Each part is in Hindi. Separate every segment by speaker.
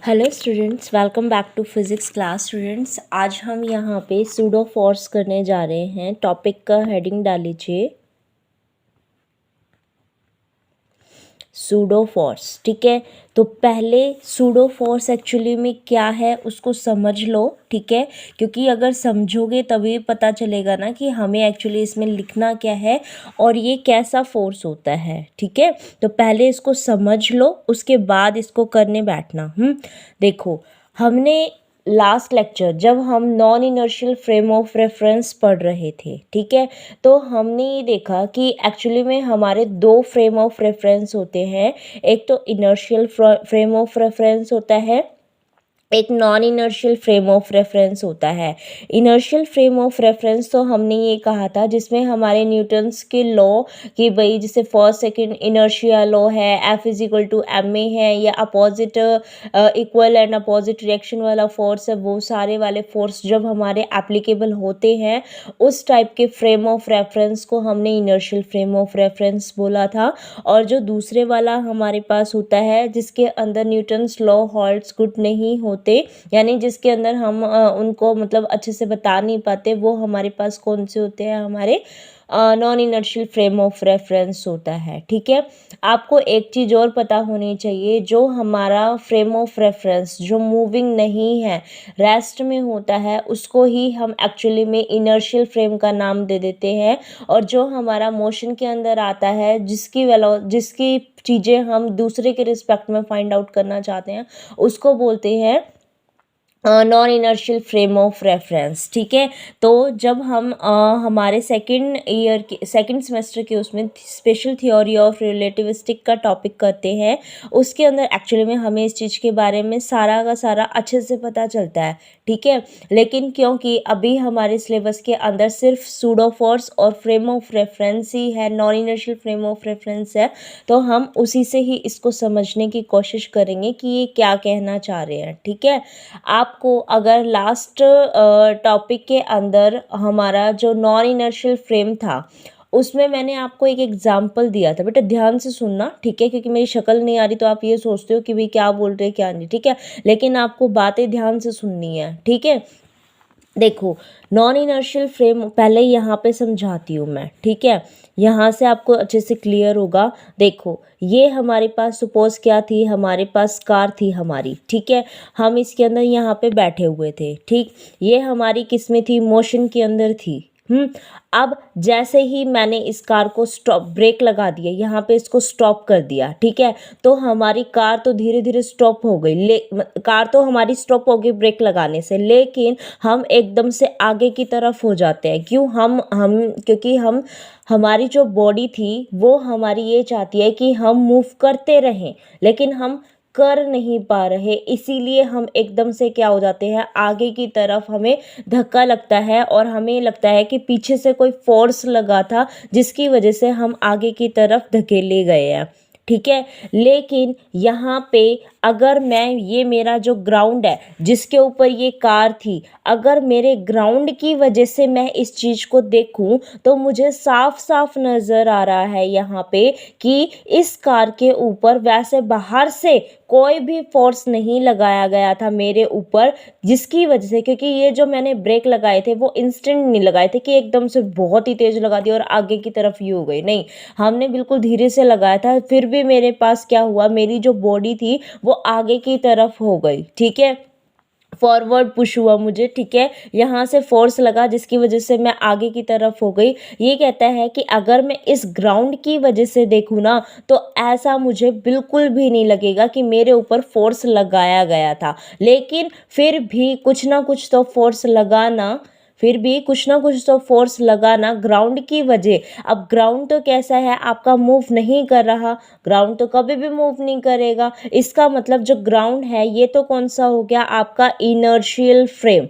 Speaker 1: Hello students, welcome back to physics class. Students, आज हम यहाँ पे सूडो फोर्स करने जा रहे हैं। टॉपिक का हेडिंग डाल लीजिए सूडो फोर्स। ठीक है, तो पहले सूडो फोर्स एक्चुअली में क्या है उसको समझ लो। ठीक है, क्योंकि अगर समझोगे तभी पता चलेगा ना कि हमें एक्चुअली इसमें लिखना क्या है और ये कैसा फोर्स होता है। ठीक है, तो पहले इसको समझ लो, उसके बाद इसको करने बैठना। देखो, हमने लास्ट लेक्चर जब हम non inertial frame of reference पढ़ रहे थे, ठीक है, तो हमने ये देखा कि एक्चुअली में हमारे दो फ्रेम ऑफ रेफरेंस होते हैं। एक तो इनर्शियल फ्रेम ऑफ रेफरेंस होता है, एक non inertial frame of reference होता है। इनर्शियल फ्रेम ऑफ रेफरेंस तो हमने ये कहा था जिसमें हमारे न्यूटन्स के लॉ कि भाई जैसे फर्स्ट सेकंड इनर्शिया लॉ है, F is equal to M A है, या opposite equal and opposite reaction वाला फोर्स है, वो सारे वाले फोर्स जब हमारे एप्लीकेबल होते हैं उस टाइप के फ्रेम ऑफ रेफरेंस को हमने इनर्शियल फ्रेम ऑफ रेफरेंस बोला था। और जो दूसरे वाला हमारे पास होता है जिसके अंदर न्यूटन्स लॉ होल्ड्स गुड नहीं होते, यानी जिसके अंदर हम उनको मतलब अच्छे से बता नहीं पाते, वो हमारे पास कौन से होते हैं, हमारे non inertial frame of reference होता है। ठीक है, आपको एक चीज़ और पता होनी चाहिए, जो हमारा फ्रेम ऑफ रेफरेंस जो मूविंग नहीं है, रेस्ट में होता है, उसको ही हम एक्चुअली में इनर्शियल फ्रेम का नाम दे देते हैं। और जो हमारा मोशन के अंदर आता है, जिसकी चीज़ें हम दूसरे के रिस्पेक्ट में फाइंड आउट करना चाहते हैं, उसको बोलते हैं non inertial frame of reference. ठीक है, तो जब हम हमारे सेकंड सेमेस्टर के उसमें स्पेशल थ्योरी ऑफ रिलेटिविस्टिक का टॉपिक करते हैं, उसके अंदर एक्चुअली में हमें इस चीज़ के बारे में सारा का सारा अच्छे से पता चलता है। ठीक है, लेकिन क्योंकि अभी हमारे सिलेबस के अंदर सिर्फ सूडो फोर्स और फ्रेम ऑफ रेफरेंस ही है, non inertial frame of reference है, तो हम उसी से ही इसको समझने की कोशिश करेंगे कि ये क्या कहना चाह रहे हैं। ठीक है, आपको अगर लास्ट टॉपिक के अंदर हमारा जो नॉन इनर्शियल फ्रेम था उसमें मैंने आपको एक एग्जाम्पल दिया था, बेटा ध्यान से सुनना। ठीक है, क्योंकि मेरी शक्ल नहीं आ रही तो आप ये सोचते हो कि भाई क्या बोल रहे हैं क्या नहीं। ठीक है, लेकिन आपको बातें ध्यान से सुननी है। ठीक है, देखो, नॉन इनर्शियल फ्रेम पहले यहाँ पे समझाती हूँ मैं। ठीक है, यहाँ से आपको अच्छे से क्लियर होगा। देखो, ये हमारे पास सपोज क्या थी, हमारे पास कार थी हमारी। ठीक है, हम इसके अंदर यहाँ पे बैठे हुए थे। ठीक, ये हमारी किस में थी, मोशन के अंदर थी। अब जैसे ही मैंने इस कार को स्टॉप, ब्रेक लगा दिया, यहाँ पे इसको स्टॉप कर दिया। ठीक है, तो हमारी कार तो धीरे धीरे स्टॉप हो गई, कार तो हमारी स्टॉप हो गई ब्रेक लगाने से, लेकिन हम एकदम से आगे की तरफ हो जाते हैं। क्यों? क्योंकि हमारी जो बॉडी थी वो हमारी ये चाहती है कि हम मूव करते रहें, लेकिन हम कर नहीं पा रहे, इसीलिए हम एकदम से क्या हो जाते हैं, आगे की तरफ हमें धक्का लगता है और हमें लगता है कि पीछे से कोई फोर्स लगा था जिसकी वजह से हम आगे की तरफ धकेले गए हैं। ठीक है, लेकिन यहाँ पे अगर मैं, ये मेरा जो ग्राउंड है जिसके ऊपर ये कार थी, अगर मेरे ग्राउंड की वजह से मैं इस चीज़ को देखूं तो मुझे साफ साफ नज़र आ रहा है यहाँ पे कि इस कार के ऊपर वैसे बाहर से कोई भी फोर्स नहीं लगाया गया था मेरे ऊपर, जिसकी वजह से, क्योंकि ये जो मैंने ब्रेक लगाए थे वो इंस्टेंट नहीं लगाए थे कि एकदम से बहुत ही तेज़ लगा दिया और आगे की तरफ ये हो गई, नहीं, हमने बिल्कुल धीरे से लगाया था, फिर भी मेरे पास क्या हुआ, मेरी जो बॉडी थी वो आगे की तरफ हो गई। ठीक है, फॉरवर्ड पुश हुआ मुझे। ठीक है, यहाँ से फोर्स लगा जिसकी वजह से मैं आगे की तरफ हो गई। ये कहता है कि अगर मैं इस ग्राउंड की वजह से देखूँ ना तो ऐसा मुझे बिल्कुल भी नहीं लगेगा कि मेरे ऊपर फोर्स लगाया गया था, लेकिन फिर भी कुछ ना कुछ तो फोर्स लगाना, फिर भी कुछ ना कुछ तो फोर्स लगाना ग्राउंड की वजह। अब ग्राउंड तो कैसा है, आपका मूव नहीं कर रहा, ग्राउंड तो कभी भी मूव नहीं करेगा, इसका मतलब जो ग्राउंड है ये तो कौन सा हो गया, आपका इनर्शियल फ्रेम।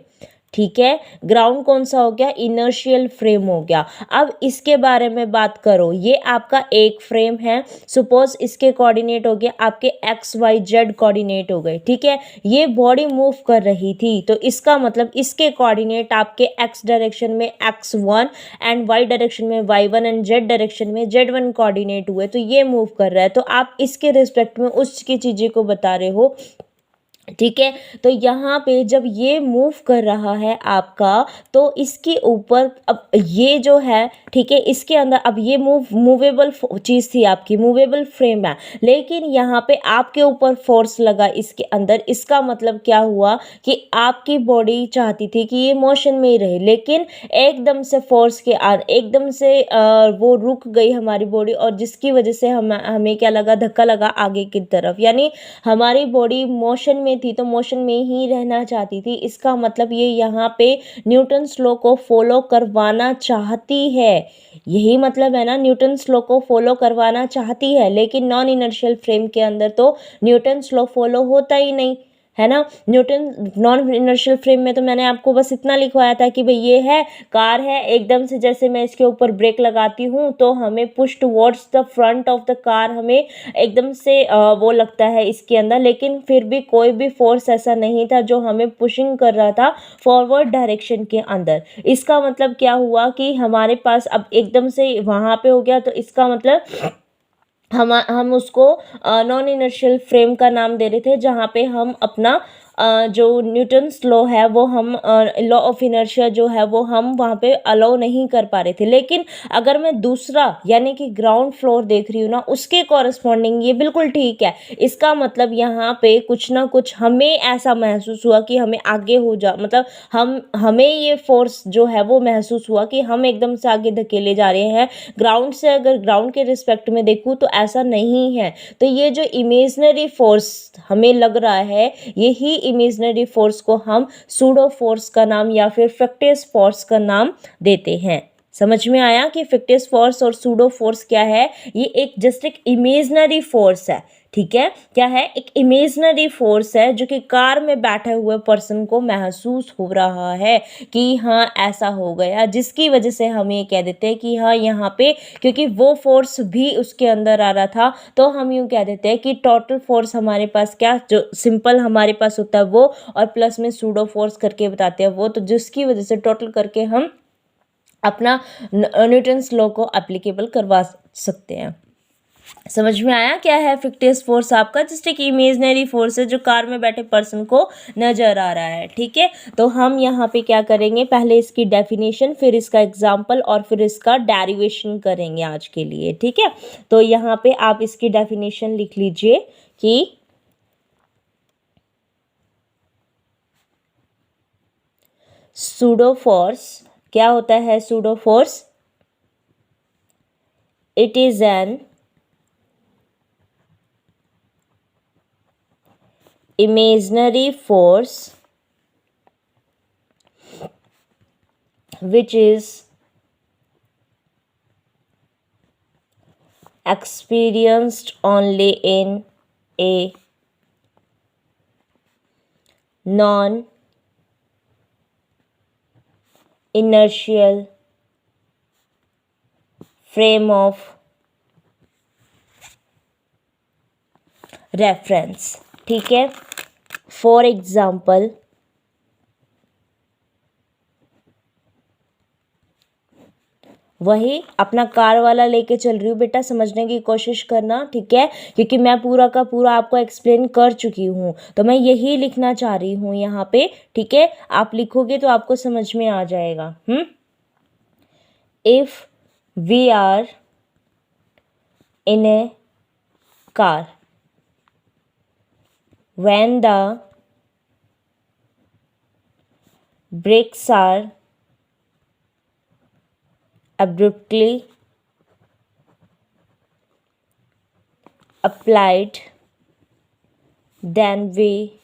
Speaker 1: ठीक है, ग्राउंड कौन सा हो गया, इनर्शियल फ्रेम हो गया। अब इसके बारे में बात करो, ये आपका एक फ्रेम है, सपोज इसके कोऑर्डिनेट हो गए आपके एक्स वाई जेड कोऑर्डिनेट हो गए। ठीक है, ये बॉडी मूव कर रही थी तो इसका मतलब इसके कोऑर्डिनेट आपके एक्स डायरेक्शन में x1 एंड वाई डायरेक्शन में y1 एंड जेड डायरेक्शन में z1 कोऑर्डिनेट हुए, तो ये मूव कर रहा है, तो आप इसके रिस्पेक्ट में उस की चीज़ें को बता रहे हो। ठीक है। तो यहाँ पे जब ये मूव कर रहा है आपका, तो इसके ऊपर अब ये जो है, ठीक है, इसके अंदर अब ये मूवेबल चीज़ थी, आपकी मूवेबल फ्रेम है, लेकिन यहाँ पे आपके ऊपर फोर्स लगा इसके अंदर। इसका मतलब क्या हुआ कि आपकी बॉडी चाहती थी कि ये मोशन में ही रहे, लेकिन एकदम से फोर्स के एकदम से वो रुक गई हमारी बॉडी, और जिसकी वजह से हमें क्या लगा, धक्का लगा आगे की तरफ। यानी हमारी बॉडी मोशन में थी, तो मोशन में ही रहना चाहती थी। इसका मतलब ये यहाँ पे न्यूटन्स लॉ को फॉलो करवाना चाहती है, यही मतलब है ना, न्यूटन्स लॉ को फॉलो करवाना चाहती है, लेकिन नॉन इनर्शियल फ्रेम के अंदर तो न्यूटन्स लॉ फॉलो होता ही नहीं है ना। न्यूटन नॉन इनर्शियल फ्रेम में तो मैंने आपको बस इतना लिखवाया था कि भाई ये है, कार है, एकदम से जैसे मैं इसके ऊपर ब्रेक लगाती हूँ तो हमें push towards the front of the car, हमें एकदम से वो लगता है इसके अंदर, लेकिन फिर भी कोई भी फोर्स ऐसा नहीं था जो हमें पुशिंग कर रहा था फॉरवर्ड डायरेक्शन के अंदर। इसका मतलब क्या हुआ कि हमारे पास अब एकदम से वहाँ पे हो गया, तो इसका मतलब हम उसको नॉन इनर्शियल फ्रेम का नाम दे रहे थे, जहाँ पे हम अपना जो न्यूटन्स लॉ है वो हम लॉ ऑफ इनर्शिया जो है वो हम वहाँ पे अलाउ नहीं कर पा रहे थे। लेकिन अगर मैं दूसरा यानी कि ग्राउंड फ्लोर देख रही हूँ ना, उसके कॉरस्पॉन्डिंग ये बिल्कुल ठीक है। इसका मतलब यहाँ पे कुछ ना कुछ हमें ऐसा महसूस हुआ कि हमें आगे हो जा, मतलब हमें ये फोर्स जो है वो महसूस हुआ कि हम एकदम से आगे धकेले जा रहे हैं ग्राउंड से। अगर ग्राउंड के रिस्पेक्ट में देखूँ तो ऐसा नहीं है। तो ये जो इमेजनरी फोर्स हमें लग रहा है, यही इमेजनरी फोर्स को हम सूडो फोर्स का नाम या फिर फैक्टिस फोर्स का नाम देते हैं। समझ में आया कि फैक्टिस फोर्स और सूडो फोर्स क्या है? ये एक जस्ट एक इमेजनरी फोर्स है, ठीक है। क्या है? एक इमेजनरी फोर्स है जो कि कार में बैठे हुए पर्सन को महसूस हो रहा है कि हाँ ऐसा हो गया, जिसकी वजह से हम ये कह देते हैं कि हाँ यहाँ पे, क्योंकि वो फोर्स भी उसके अंदर आ रहा था, तो हम यूँ कह देते हैं कि टोटल फोर्स हमारे पास क्या, जो सिंपल हमारे पास होता है वो, और प्लस में सूडो फोर्स करके बताते हैं वो, तो जिसकी वजह से टोटल करके हम अपना न्यूटन्स लॉ को एप्लीकेबल करवा सकते हैं। समझ में आया क्या है फिक्टिस फोर्स? आपका जस्ट एक इमेजनरी फोर्स है जो कार में बैठे पर्सन को नजर आ रहा है, ठीक है। तो हम यहाँ पे क्या करेंगे, पहले इसकी डेफिनेशन, फिर इसका एग्जाम्पल, और फिर इसका डेरिवेशन करेंगे आज के लिए, ठीक है। तो यहाँ पे आप इसकी डेफिनेशन लिख लीजिए कि सूडो फोर्स क्या होता है? Pseudo force, it is an imaginary force which is experienced only in a non-inertial frame of reference, ठीक है। फॉर एग्जाम्पल, वही अपना कार वाला लेके चल रही हूँ बेटा, समझने की कोशिश करना, ठीक है, क्योंकि मैं पूरा का पूरा आपको एक्सप्लेन कर चुकी हूँ, तो मैं यही लिखना चाह रही हूँ यहाँ पे, ठीक है। आप लिखोगे तो आपको समझ में आ जाएगा। If we are in a car when the brakes are abruptly applied, then we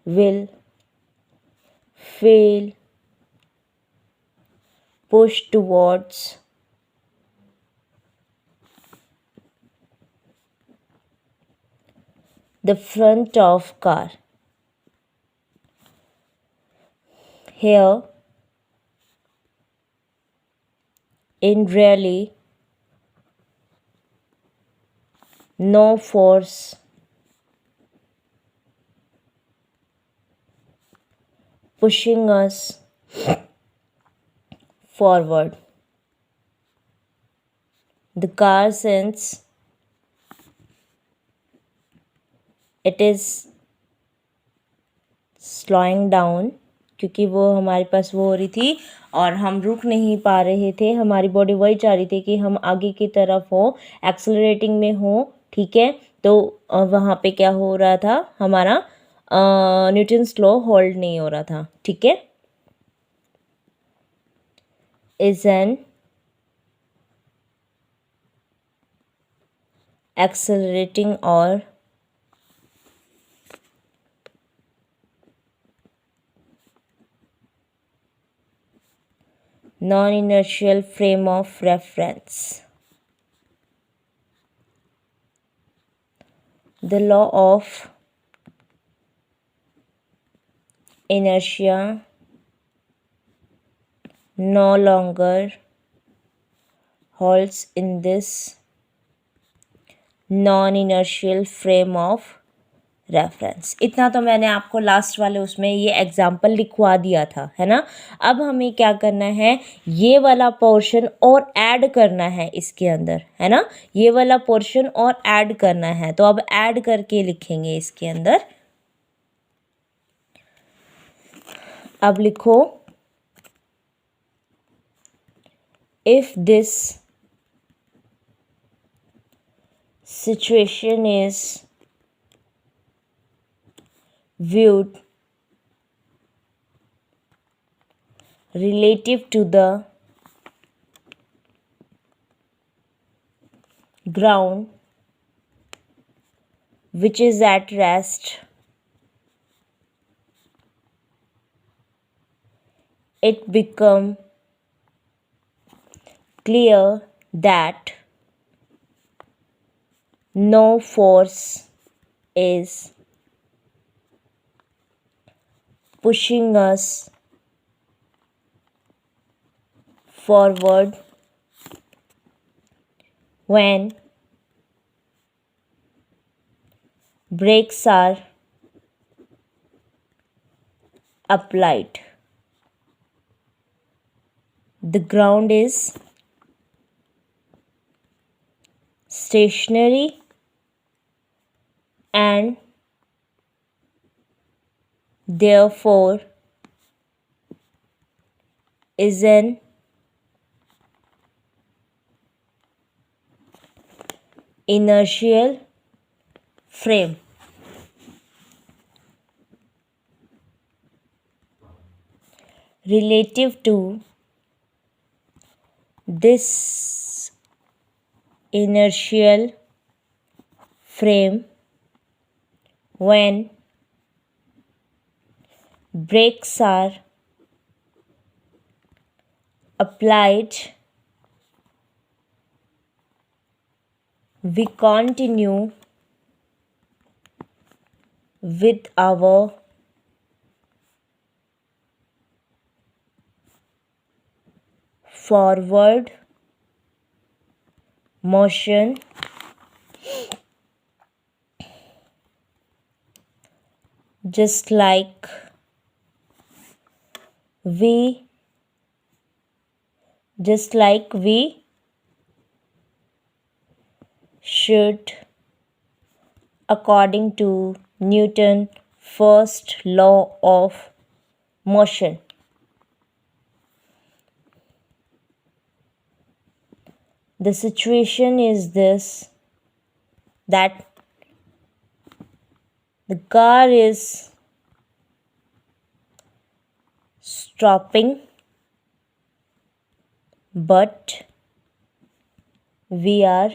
Speaker 1: will feel pushed towards the front of car. Here, in really no force pushing us forward. The car, since it is slowing down, क्योंकि वो हमारे पास वो हो रही थी और हम रुक नहीं पा रहे थे, हमारी बॉडी वही चाह रही थी कि हम आगे की तरफ हो, एक्सेलरेटिंग में हो, ठीक है। तो वहाँ पे क्या हो रहा था, हमारा न्यूटन्स लॉ होल्ड नहीं हो रहा था, ठीक है। इज एन एक्सेलरेटिंग और non-inertial frame of reference. The law of inertia no longer holds in this non-inertial frame of reference. इतना तो मैंने आपको लास्ट वाले उसमें ये एग्जाम्पल लिखवा दिया था, है ना। अब हमें क्या करना है, ये वाला पोर्शन और ऐड करना है इसके अंदर, है ना। ये वाला पोर्शन और ऐड करना है, तो अब ऐड करके लिखेंगे इसके अंदर। अब लिखो, if this situation is viewed relative to the ground which is at rest, it become clear that no force is pushing us forward when brakes are applied. The ground is stationary and therefore is an inertial frame. Relative to this inertial frame, when brakes are applied, we continue with our forward motion just like we should according to Newton's first law of motion. The situation is this, that the car is stopping but we are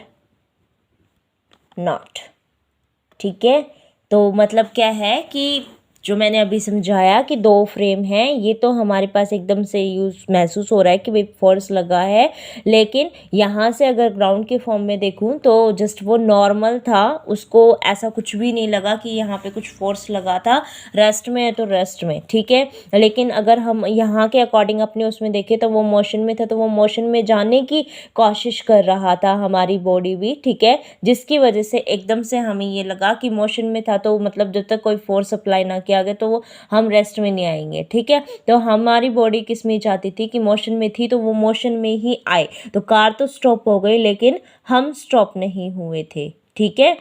Speaker 1: not, ठीक है। तो मतलब क्या है कि जो मैंने अभी समझाया कि दो फ्रेम हैं, ये तो हमारे पास एकदम से यूज महसूस हो रहा है कि भाई फोर्स लगा है, लेकिन यहाँ से अगर ग्राउंड के फॉर्म में देखूँ तो जस्ट वो नॉर्मल था, उसको ऐसा कुछ भी नहीं लगा कि यहाँ पे कुछ फोर्स लगा था। रेस्ट में है तो रेस्ट में, ठीक है। लेकिन अगर हम यहाँ के अकॉर्डिंग अपने उसमें देखें तो वो मोशन में था, तो वो मोशन में जाने की कोशिश कर रहा था हमारी बॉडी भी, ठीक है। जिसकी वजह से एकदम से हमें ये लगा कि मोशन में था, तो मतलब जब तक कोई फोर्स अप्लाई ना किया गया तो वो हम रेस्ट में नहीं आएंगे, ठीक है। तो हमारी बॉडी किस में चाहती थी कि मोशन में थी, तो वो मोशन में ही आए। तो कार तो स्टॉप हो गई लेकिन हम स्टॉप नहीं हुए थे, ठीक है।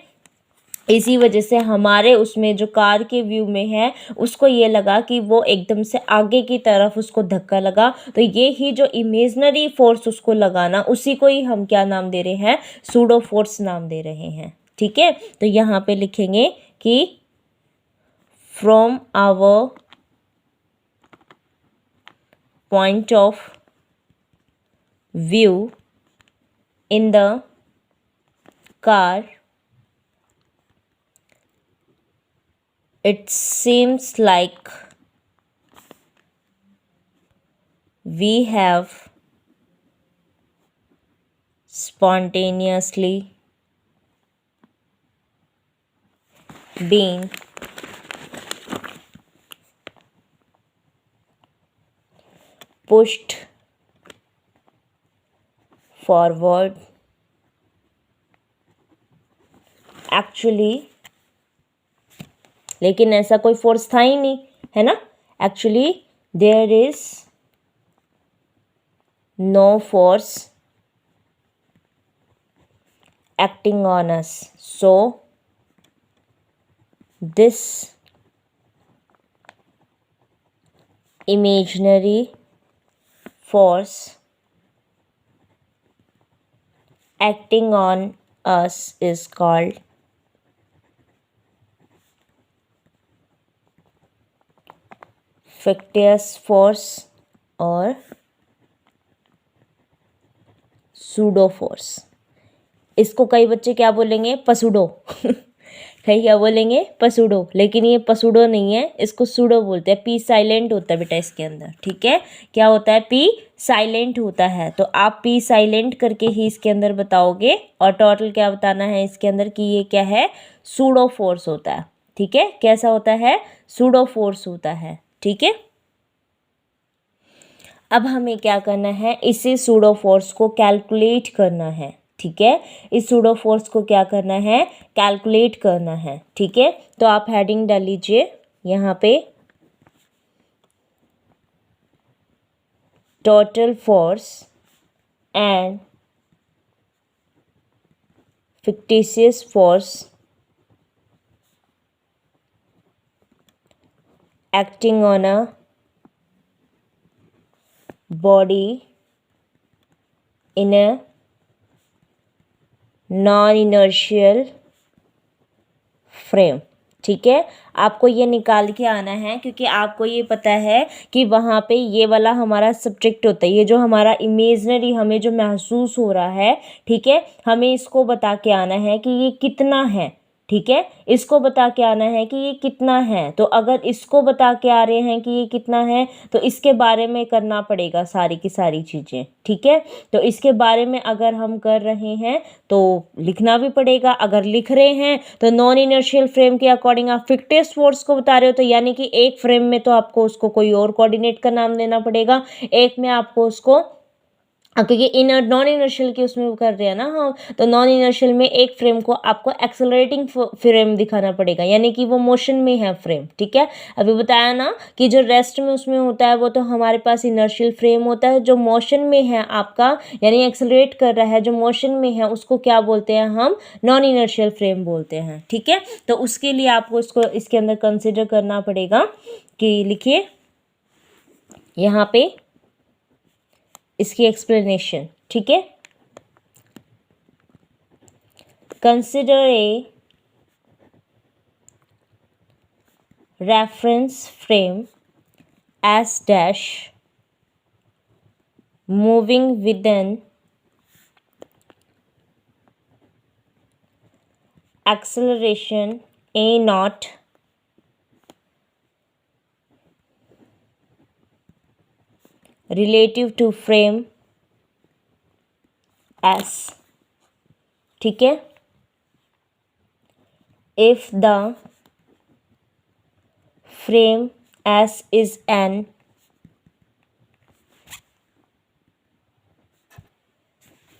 Speaker 1: इसी वजह से हमारे उसमें जो कार के व्यू में है उसको ये लगा कि वो एकदम से आगे की तरफ उसको धक्का लगा, तो ये ही जो इमेजनरी फोर्स उसको लगाना उसी को ही हम क्या नाम दे रहे हैं, सूडो फोर्स नाम दे रहे हैं। ठीक है, तो यहाँ पे लिखेंगे कि from our point of view in the car it seems like we have spontaneously been pushed forward. Actually, लेकिन ऐसा कोई फोर्स था ही नहीं, है ना। Actually there is no force acting on us, so this imaginary force acting on us is called fictitious force और सूडो फोर्स। इसको कई बच्चे क्या बोलेंगे, पसूडो कई क्या बोलेंगे, पसूडो, लेकिन ये पसूडो नहीं है, इसको सूडो बोलते हैं। पी साइलेंट होता है बेटा इसके अंदर, ठीक है। क्या होता है, पी साइलेंट होता है, तो आप पी साइलेंट करके ही इसके अंदर बताओगे और टोटल क्या बताना है इसके अंदर कि ये क्या है, सूडो फोर्स होता है। ठीक है, कैसा होता है, सूडो फोर्स होता है। ठीक है, अब हमें क्या करना है, इसी सूडो फोर्स को कैलकुलेट करना है। ठीक है, इस सूडो फोर्स को क्या करना है, कैलकुलेट करना है। ठीक है, तो आप हेडिंग डाल लीजिए यहाँ पे, total force and fictitious force acting on a body in a non-inertial frame। ठीक है, आपको ये निकाल के आना है, क्योंकि आपको ये पता है कि वहाँ पे ये वाला हमारा सब्जेक्ट होता है, ये जो हमारा इमेजनरी हमें जो महसूस हो रहा है, ठीक है, हमें इसको बता के आना है कि ये कितना है। ठीक है, इसको बता के आना है कि ये कितना है, तो अगर इसको बता के आ रहे हैं कि ये कितना है तो इसके बारे में करना पड़ेगा सारी की सारी चीज़ें। ठीक है, तो इसके बारे में अगर हम कर रहे हैं तो लिखना भी पड़ेगा। अगर लिख रहे हैं तो नॉन इनर्शियल फ्रेम के अकॉर्डिंग आप फिक्टिव फोर्स को बता रहे हो, तो यानी कि एक फ्रेम में तो आपको उसको कोई और कोऑर्डिनेट का नाम देना पड़ेगा, एक में आपको उसको, क्योंकि इनर नॉन इनर्शियल की उसमें कर रहे हैं ना हम, तो नॉन इनर्शियल में एक फ्रेम को आपको एक्सेलरेटिंग फ्रेम दिखाना पड़ेगा, यानी कि वो मोशन में है फ्रेम। ठीक है, अभी बताया ना कि जो रेस्ट में उसमें होता है वो तो हमारे पास इनर्शियल फ्रेम होता है, जो मोशन में है आपका यानी एक्सेलरेट कर रहा है, जो मोशन में है उसको क्या बोलते हैं हम, नॉन इनर्शियल फ्रेम बोलते हैं। ठीक है, तो उसके लिए आपको इसको इसके अंदर कंसिडर करना पड़ेगा कि लिखिए यहाँ पे इसकी एक्सप्लेनेशन। ठीक है, consider a reference frame S dash moving with an acceleration A not relative to frame S। ठीक है, if the frame S is an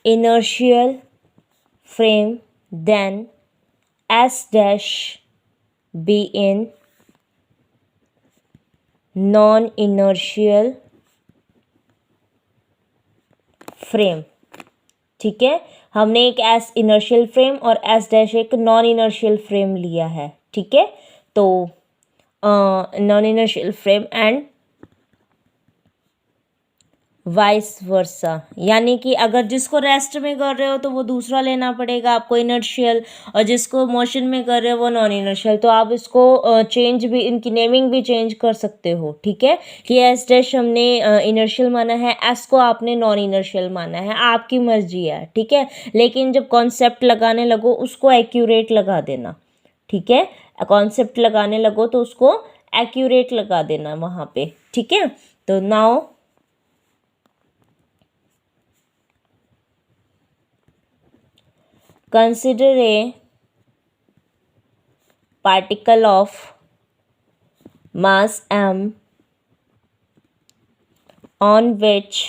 Speaker 1: inertial frame, then S dash be in non-inertial frame. ठीक है, हमने एक एस इनर्शियल फ्रेम और एस डैश एक नॉन इनर्शियल फ्रेम लिया है, ठीक है। तो non inertial frame and vice versa, यानी कि अगर जिसको रेस्ट में कर रहे हो तो वो दूसरा लेना पड़ेगा आपको इनर्शियल, और जिसको मोशन में कर रहे हो वो नॉन इनर्शियल। तो आप इसको चेंज भी, इनकी नेमिंग भी चेंज कर सकते हो, ठीक है। कि एस डैश हमने इनर्शियल माना है, एस को आपने नॉन इनर्शियल माना है, आपकी मर्जी है, ठीक है। लेकिन जब कॉन्सेप्ट लगाने लगो उसको एक्यूरेट लगा देना, ठीक है। कॉन्सेप्ट लगाने लगो तो उसको एक्यूरेट लगा देना वहाँ पे, ठीक है। तो now consider a particle of mass m on which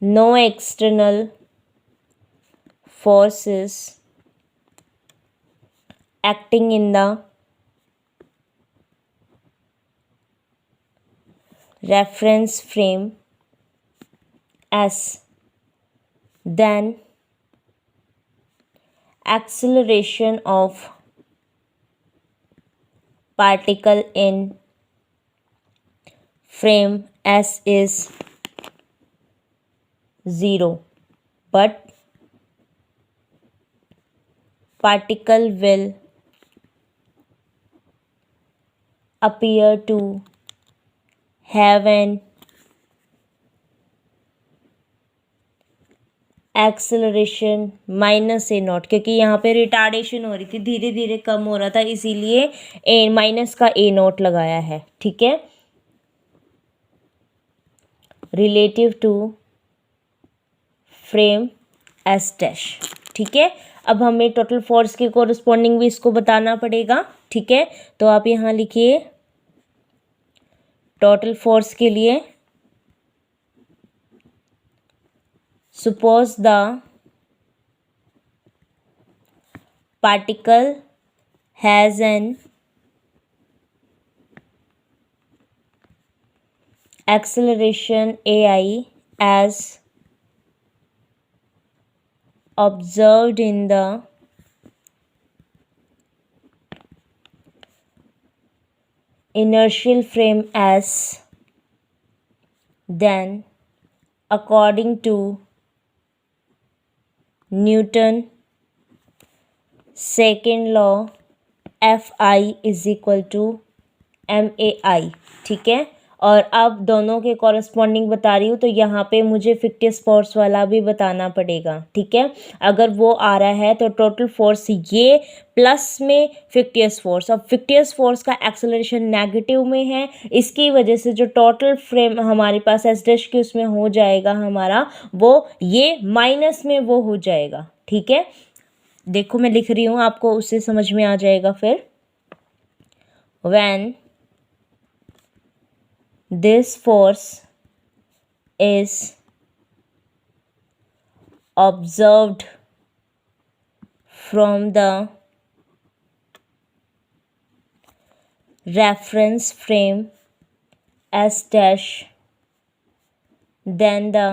Speaker 1: no external forces acting in the reference frame S. Then acceleration of particle in frame S is 0, but particle will appear to have an acceleration minus A not, क्योंकि यहाँ पे रिटार्डेशन हो रही थी, धीरे धीरे कम हो रहा था, इसीलिए ए माइनस का ए नॉट लगाया है, ठीक है। Relative to frame S dash, ठीक है। अब हमें टोटल फोर्स के कोरस्पॉन्डिंग भी इसको बताना पड़ेगा, ठीक है। तो आप यहाँ लिखिए टोटल फोर्स के लिए suppose the particle has an acceleration ai as observed in the inertial frame S, then according to Newton second law Fi is equal to ma, ठीक है। और अब दोनों के कॉरस्पॉन्डिंग बता रही हूँ, तो यहाँ पे मुझे फिक्टियस फोर्स वाला भी बताना पड़ेगा, ठीक है। अगर वो आ रहा है तो टोटल फोर्स ये प्लस में फिक्टियस फोर्स, अब फिक्टियस फोर्स का एक्सेलरेशन नेगेटिव में है, इसकी वजह से जो टोटल फ्रेम हमारे पास एस डैश के उसमें हो जाएगा हमारा, वो ये माइनस में वो हो जाएगा, ठीक है। देखो मैं लिख रही हूँ, आपको उससे समझ में आ जाएगा फिर। When this force is observed from the reference frame S dash, then the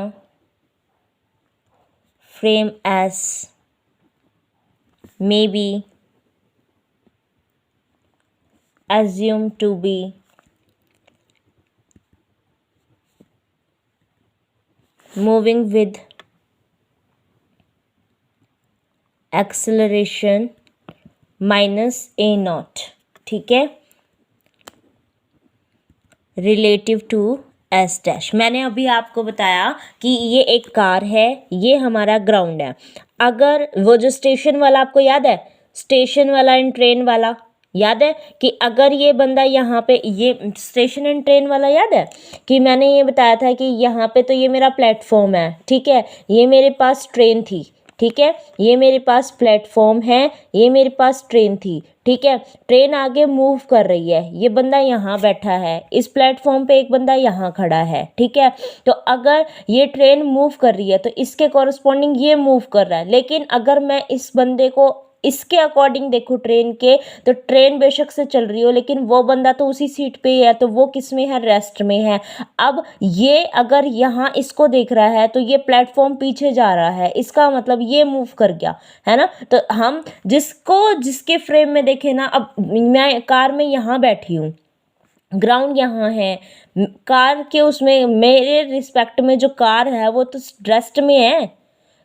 Speaker 1: frame S may be assumed to be moving with acceleration minus A not, ठीक है, रिलेटिव टू एस डैश। मैंने अभी आपको बताया कि ये एक कार है, ये हमारा ग्राउंड है। अगर वो जो स्टेशन वाला आपको याद है, स्टेशन वाला एंड ट्रेन वाला याद है, कि अगर ये बंदा यहाँ पे, ये स्टेशन एंड ट्रेन वाला याद है कि मैंने ये बताया था कि यहाँ पे तो ये मेरा प्लेटफॉर्म है, ठीक है, ये मेरे पास ट्रेन थी, ठीक है, ये मेरे पास प्लेटफॉर्म है, ये मेरे पास ट्रेन थी, ठीक है। ट्रेन आगे मूव कर रही है, ये बंदा यहाँ बैठा है, इस प्लेटफॉर्म पे एक बंदा यहाँ खड़ा है, ठीक है। तो अगर ये ट्रेन मूव कर रही है तो इसके कॉरस्पॉन्डिंग ये मूव कर रहा है, लेकिन अगर मैं इस बंदे को इसके अकॉर्डिंग देखो ट्रेन के, तो ट्रेन बेशक से चल रही हो लेकिन वो बंदा तो उसी सीट पे ही है, तो वो किस में है, रेस्ट में है। अब ये अगर यहाँ इसको देख रहा है तो ये प्लेटफॉर्म पीछे जा रहा है, इसका मतलब ये मूव कर गया है ना। तो हम जिसके फ्रेम में देखें ना, अब मैं कार में यहाँ बैठी हूँ, ग्राउंड यहाँ है, कार के उसमें मेरे रिस्पेक्ट में जो कार है वो तो रेस्ट में है,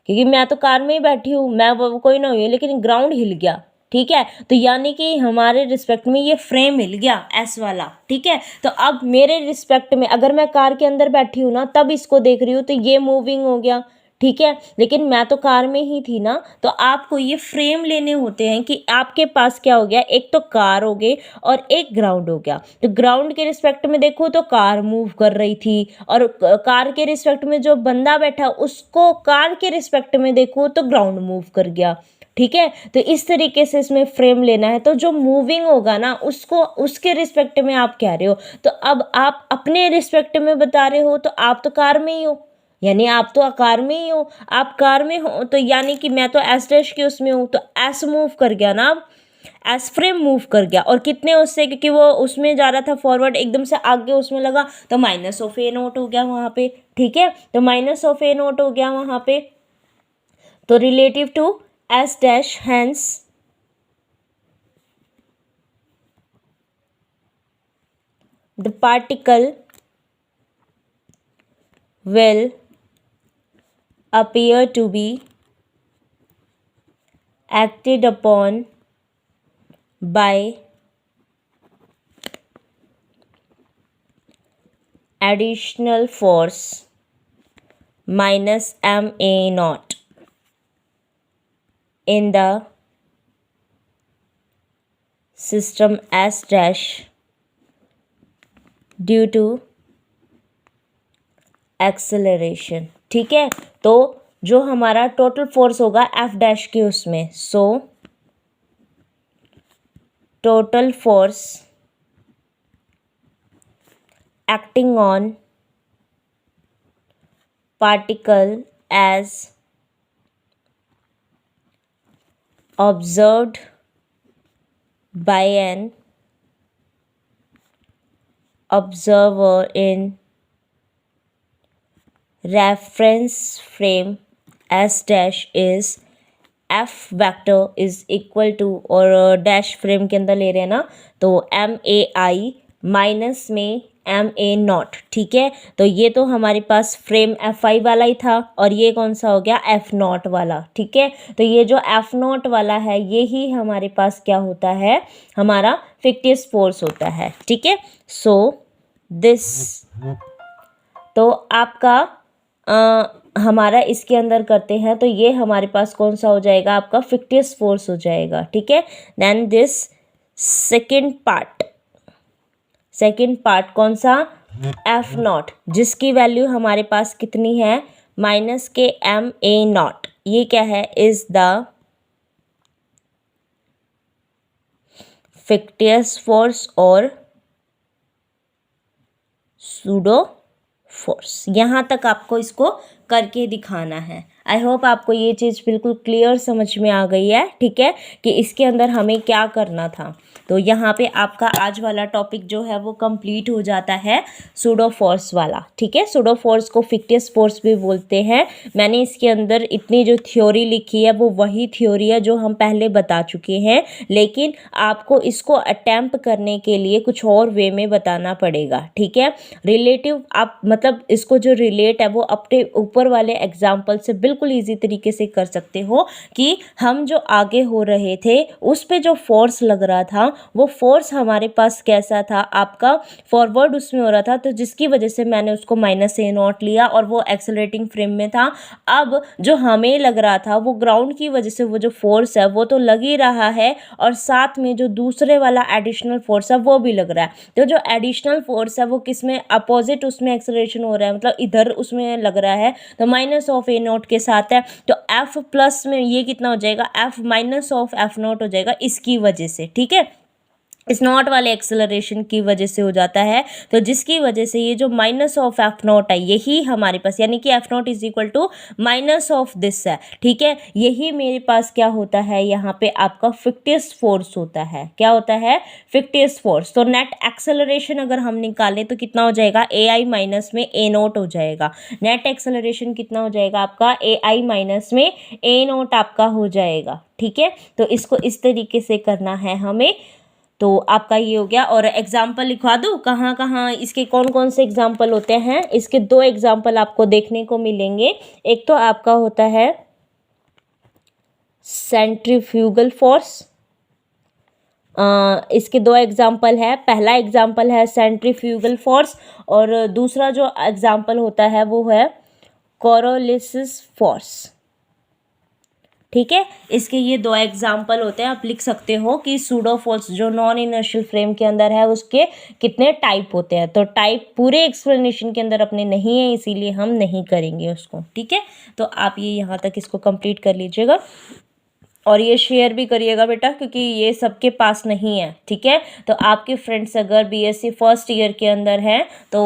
Speaker 1: क्योंकि मैं तो कार में ही बैठी हूँ, मैं वो कोई ना हुई, लेकिन ग्राउंड हिल गया, ठीक है। तो यानी कि हमारे रिस्पेक्ट में ये फ्रेम हिल गया एस वाला, ठीक है। तो अब मेरे रिस्पेक्ट में अगर मैं कार के अंदर बैठी हूँ ना, तब इसको देख रही हूँ, तो ये मूविंग हो गया, ठीक है। लेकिन मैं तो कार में ही थी ना। तो आपको ये फ्रेम लेने होते हैं कि आपके पास क्या हो गया, एक तो कार हो गई और एक ग्राउंड हो गया। तो ग्राउंड के रिस्पेक्ट में देखो तो कार मूव कर रही थी, और कार के रिस्पेक्ट में जो बंदा बैठा उसको कार के रिस्पेक्ट में देखो तो ग्राउंड मूव कर गया, ठीक है। तो इस तरीके से इसमें फ्रेम लेना है। तो जो मूविंग होगा ना उसको उसके रिस्पेक्ट में आप कह रहे हो, तो अब आप अपने रिस्पेक्ट में बता रहे हो, तो आप तो कार में ही हो, यानी आप तो कार में ही हो। आप कार में हो तो यानी कि मैं तो एस डैश के उसमें हूँ, तो एस मूव कर गया ना, अब एस फ्रेम मूव कर गया। और कितने उससे, क्योंकि वो उसमें जा रहा था फॉरवर्ड, एकदम से आगे उसमें लगा, तो माइनस ऑफ ए नोट हो गया वहाँ पे, ठीक है। तो माइनस ऑफ ए नोट हो गया वहाँ पे, तो relative to S dash, hence the particle will appear to be acted upon by additional force minus ma naught in the system S dash due to acceleration, ठीक है। तो जो हमारा टोटल फोर्स होगा एफ डैश के उसमें, so total force acting on particle as observed by an observer in reference frame S dash is F vector is equal to, और डैश फ्रेम के अंदर ले रहे हैं ना, तो एम ए आई माइनस में एम ए नॉट, ठीक है। तो ये तो हमारे पास फ्रेम एफ आई वाला ही था, और ये कौन सा हो गया, एफ नॉट वाला, ठीक है। तो ये जो एफ नॉट वाला है ये ही हमारे पास क्या होता है, हमारा फिक्टियस फोर्स होता है, ठीक है। सो दिस, तो आपका हमारा इसके अंदर करते हैं, तो ये हमारे पास कौन सा हो जाएगा, आपका फिक्टियस फोर्स हो जाएगा, ठीक है। देन दिस सेकेंड पार्ट कौन सा, एफ नॉट, जिसकी वैल्यू हमारे पास कितनी है, माइनस के एम ए नॉट, ये क्या है, इज द फिक्टियस फोर्स और सूडो फोर्स। यहाँ तक आपको इसको करके दिखाना है। आई होप आपको ये चीज़ बिल्कुल क्लियर समझ में आ गई है, ठीक है, कि इसके अंदर हमें क्या करना था। तो यहाँ पे आपका आज वाला टॉपिक जो है वो कंप्लीट हो जाता है, सूडो फोर्स वाला, ठीक है। सूडो फोर्स को फिक्टियस फोर्स भी बोलते हैं। मैंने इसके अंदर इतनी जो थ्योरी लिखी है वो वही थ्योरी है जो हम पहले बता चुके हैं, लेकिन आपको इसको अटेम्प्ट करने के लिए कुछ और वे में बताना पड़ेगा, ठीक है। रिलेटिव, आप मतलब इसको जो रिलेट है वो अपने ऊपर वाले एग्जाम्पल से बिल्कुल ईजी तरीके से कर सकते हो, कि हम जो आगे हो रहे थे उस पे जो फोर्स लग रहा था वो फोर्स हमारे पास कैसा था, आपका फॉरवर्ड उसमें हो रहा था, तो जिसकी वजह से मैंने उसको माइनस ए नॉट लिया और वो एक्सेलरेटिंग फ्रेम में था। अब जो हमें लग रहा था वो ग्राउंड की वजह से वो जो फोर्स है वो तो लग ही रहा है, और साथ में जो दूसरे वाला एडिशनल फोर्स है वो भी लग रहा है। तो जो एडिशनल फोर्स है वो किस में, अपोजिट उसमें एक्सेलरेशन हो रहा है, मतलब इधर उसमें लग रहा है, तो माइनस ऑफ ए नॉट के साथ है। तो एफ प्लस में ये कितना हो जाएगा, F minus of F not हो जाएगा इसकी वजह से, ठीक है। इस नॉट वाले एक्सेलरेशन की वजह से हो जाता है। तो जिसकी वजह से ये जो माइनस ऑफ एफ नॉट है यही हमारे पास, यानी कि F not is equal to minus of this है, ठीक है। यही मेरे पास क्या होता है, यहाँ पे आपका फिक्टियस फोर्स होता है। क्या होता है? फिक्टियस फोर्स। तो नेट एक्सेलरेशन अगर हम निकालें तो कितना हो जाएगा, ए आई माइनस में ए नॉट हो जाएगा। नेट एक्सेलरेशन कितना हो जाएगा आपका, ए आई माइनस में ए नॉट आपका हो जाएगा, ठीक है। तो इसको इस तरीके से करना है हमें। तो आपका ये हो गया। और एग्जाम्पल लिखवा दूँ, कहाँ कहाँ इसके कौन कौन से एग्जाम्पल होते हैं। इसके दो एग्जाम्पल आपको देखने को मिलेंगे। एक तो आपका होता है सेंट्रीफ्यूगल फोर्स, इसके दो एग्जाम्पल है। पहला एग्जाम्पल है सेंट्रीफ्यूगल फोर्स और दूसरा जो एग्जाम्पल होता है वो है कोरोलिसिस फोर्स, ठीक है। इसके ये दो एग्जाम्पल होते हैं। आप लिख सकते हो कि सूडो फोर्स जो नॉन इनर्शियल फ्रेम के अंदर है उसके कितने टाइप होते हैं। तो टाइप पूरे एक्सप्लेनेशन के अंदर अपने नहीं है, इसीलिए हम नहीं करेंगे उसको, ठीक है। तो आप ये यहाँ तक इसको कंप्लीट कर लीजिएगा और ये शेयर भी करिएगा बेटा, क्योंकि ये सबके पास नहीं है, ठीक है। तो आपके फ्रेंड्स अगर बीएससी फर्स्ट ईयर के अंदर हैं तो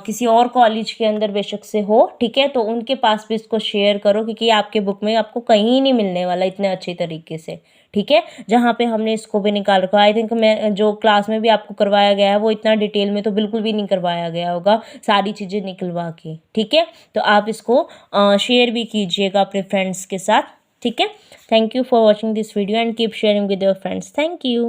Speaker 1: किसी और कॉलेज के अंदर बेशक से हो, ठीक है, तो उनके पास भी इसको शेयर करो, क्योंकि आपके बुक में आपको कहीं नहीं मिलने वाला इतने अच्छे तरीके से, ठीक है। जहाँ पे हमने इसको भी निकाल रखा, आई थिंक मैं जो क्लास में भी आपको करवाया गया है वो इतना डिटेल में तो बिल्कुल भी नहीं करवाया गया होगा, सारी चीज़ें निकलवा के, ठीक है। तो आप इसको शेयर भी कीजिएगा अपने फ्रेंड्स के साथ, ठीक है। Thank you for watching this video and keep sharing with your friends. Thank you.